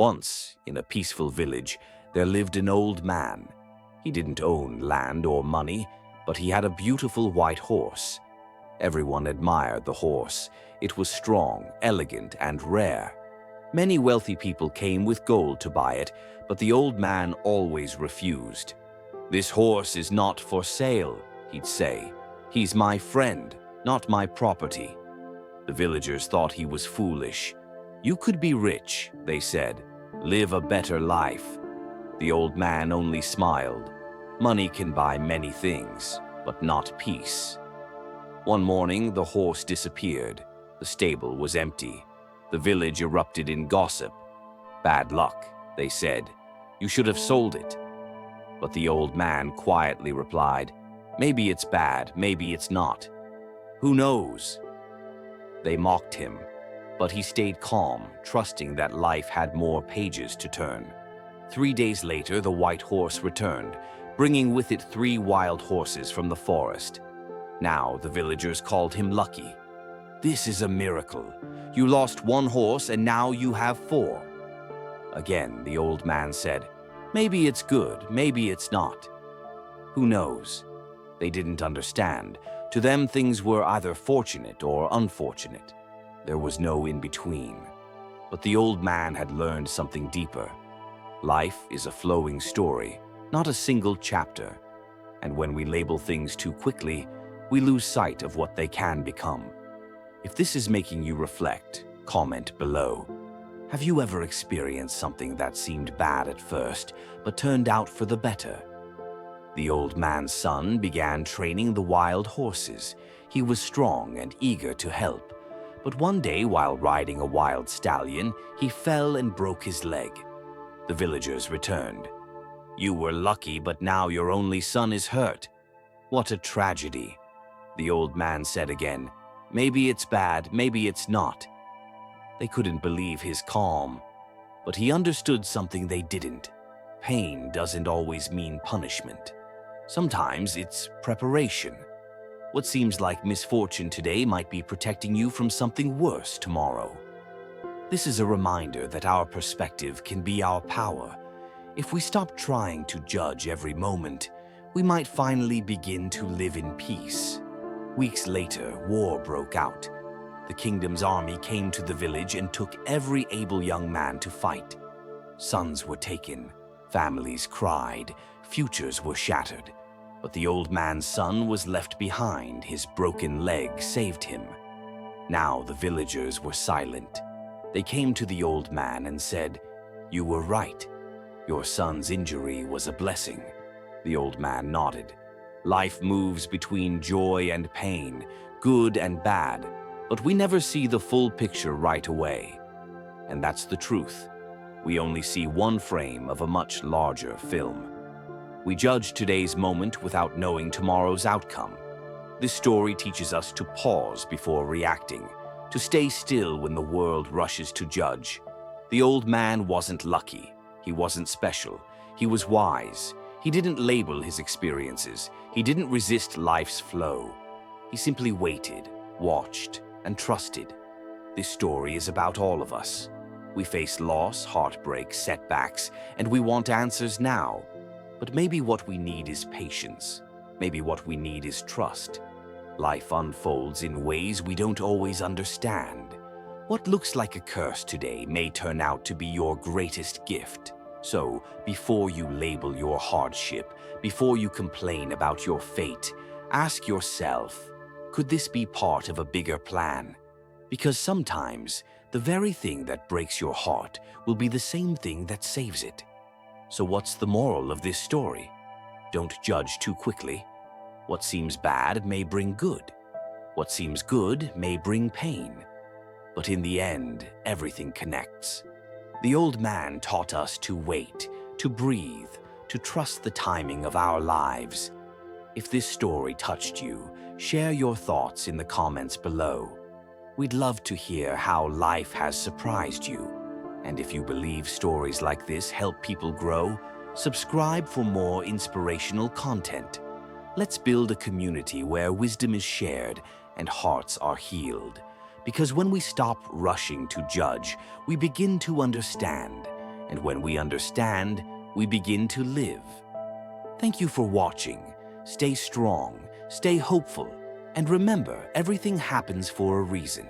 Once, in a peaceful village, there lived an old man. He didn't own land or money, but he had a beautiful white horse. Everyone admired the horse. It was strong, elegant, and rare. Many wealthy people came with gold to buy it, but the old man always refused. "This horse is not for sale," he'd say. "He's my friend, not my property." The villagers thought he was foolish. "You could be rich," they said. "Live a better life." The old man only smiled. Money can buy many things, but not peace. One morning, the horse disappeared. The stable was empty. The village erupted in gossip. "Bad luck," they said. "You should have sold it." But the old man quietly replied, "Maybe it's bad, maybe it's not. Who knows?" They mocked him, but he stayed calm, trusting that life had more pages to turn. 3 days later, the white horse returned, bringing with it 3 wild horses from the forest. Now the villagers called him lucky. "This is a miracle. You lost 1 horse and now you have 4. Again, the old man said, "Maybe it's good, maybe it's not. Who knows?" They didn't understand. To them, things were either fortunate or unfortunate. There was no in-between. But the old man had learned something deeper. Life is a flowing story, not a single chapter. And when we label things too quickly, we lose sight of what they can become. If this is making you reflect, comment below. Have you ever experienced something that seemed bad at first, but turned out for the better? The old man's son began training the wild horses. He was strong and eager to help. But one day, while riding a wild stallion, he fell and broke his leg. The villagers returned. "You were lucky, but now your only son is hurt. What a tragedy." The old man said again, "Maybe it's bad, maybe it's not." They couldn't believe his calm, but he understood something they didn't. Pain doesn't always mean punishment. Sometimes it's preparation. What seems like misfortune today might be protecting you from something worse tomorrow. This is a reminder that our perspective can be our power. If we stop trying to judge every moment, we might finally begin to live in peace. Weeks later, war broke out. The kingdom's army came to the village and took every able young man to fight. Sons were taken, families cried, futures were shattered. But the old man's son was left behind. His broken leg saved him. Now the villagers were silent. They came to the old man and said, "You were right. Your son's injury was a blessing." The old man nodded. Life moves between joy and pain, good and bad, but we never see the full picture right away. And that's the truth. We only see one frame of a much larger film. We judge today's moment without knowing tomorrow's outcome. This story teaches us to pause before reacting, to stay still when the world rushes to judge. The old man wasn't lucky. He wasn't special. He was wise. He didn't label his experiences. He didn't resist life's flow. He simply waited, watched, and trusted. This story is about all of us. We face loss, heartbreak, setbacks, and we want answers now. But maybe what we need is patience. Maybe what we need is trust. Life unfolds in ways we don't always understand. What looks like a curse today may turn out to be your greatest gift. So, before you label your hardship, before you complain about your fate, ask yourself, could this be part of a bigger plan? Because sometimes, the very thing that breaks your heart will be the same thing that saves it. So what's the moral of this story? Don't judge too quickly. What seems bad may bring good. What seems good may bring pain. But in the end, everything connects. The old man taught us to wait, to breathe, to trust the timing of our lives. If this story touched you, share your thoughts in the comments below. We'd love to hear how life has surprised you. And if you believe stories like this help people grow, subscribe for more inspirational content. Let's build a community where wisdom is shared and hearts are healed. Because when we stop rushing to judge, we begin to understand. And when we understand, we begin to live. Thank you for watching. Stay strong, stay hopeful, and remember, everything happens for a reason.